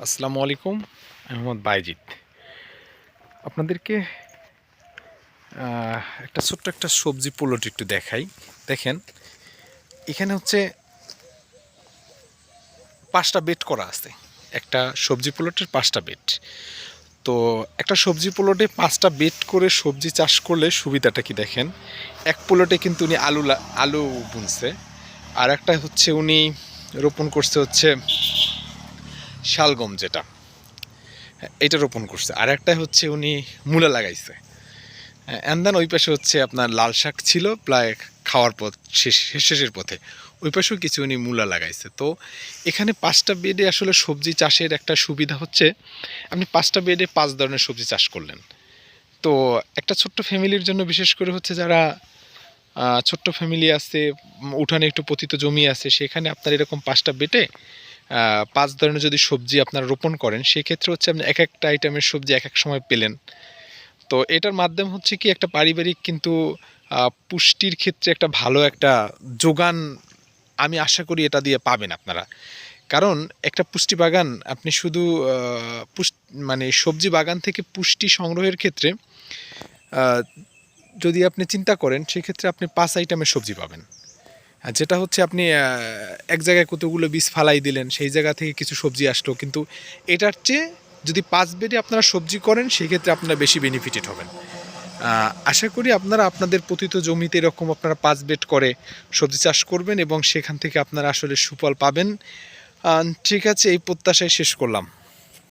আসসালামু আলাইকুম। আমি মোহাম্মদ বাইজিৎ। আপনাদেরকে একটা ছোট্ট একটা সবজি প্লট একটু দেখাই। দেখেন, এখানে হচ্ছে ৫টা বেড করা আছে। একটা সবজি প্লটের ৫টা বেড। তো একটা সবজি প্লটে ৫টা বেড করে সবজি চাষ করলে সুবিধাটা কি দেখেন। এক প্লটে কিন্তু উনি আলু বুনছে। আর একটা হচ্ছে উনি রোপণ করছে হচ্ছে শালগম, যেটা এটা রোপণ করছে। আর একটা হচ্ছে উনি মূলা লাগাইছে। অ্যান্ড দেন ওই পাশে হচ্ছে আপনার লাল শাক ছিল প্রায় খাওয়ার পথ শেষের পথে। ওই পাশেও কিছু উনি মূলা লাগাইছে। তো এখানে ৫টা বেডে আসলে সবজি চাষের একটা সুবিধা হচ্ছে, আপনি ৫টা বেডে ৫ ধরনের সবজি চাষ করলেন। তো একটা ছোট্ট ফ্যামিলির জন্য, বিশেষ করে হচ্ছে যারা ছোট্ট ফ্যামিলি আছে, উঠানে একটু পতিত জমি আছে, সেখানে আপনার এরকম ৫টা বেডে ৫ ধরনের যদি সবজি আপনারা রোপণ করেন, সেক্ষেত্রে হচ্ছে আপনি এক একটা আইটেমের সবজি এক এক সময় পেলেন। তো এটার মাধ্যম হচ্ছে কি, একটা পারিবারিক কিন্তু পুষ্টির ক্ষেত্রে একটা ভালো একটা যোগান আমি আশা করি এটা দিয়ে পাবেন আপনারা। কারণ একটা পুষ্টি বাগান আপনি শুধু মানে সবজি বাগান থেকে পুষ্টি সংগ্রহের ক্ষেত্রে যদি আপনি চিন্তা করেন, সেক্ষেত্রে আপনি ৫ আইটেমের সবজি পাবেন। আর যেটা হচ্ছে আপনি এক জায়গায় কতগুলো বীজ ফালাই দিলেন, সেই জায়গা থেকে কিছু সবজি আসলো, কিন্তু এটার চেয়ে যদি ৫ বেডে আপনারা সবজি করেন, সেক্ষেত্রে আপনারা বেশি বেনিফিটেড হবেন। আশা করি আপনারা আপনাদের পতিত জমিতে এরকম আপনারা ৫ বেড করে সবজি চাষ করবেন এবং সেখান থেকে আপনারা আসলে সুফল পাবেন। ঠিক আছে, এই প্রত্যাশায় শেষ করলাম।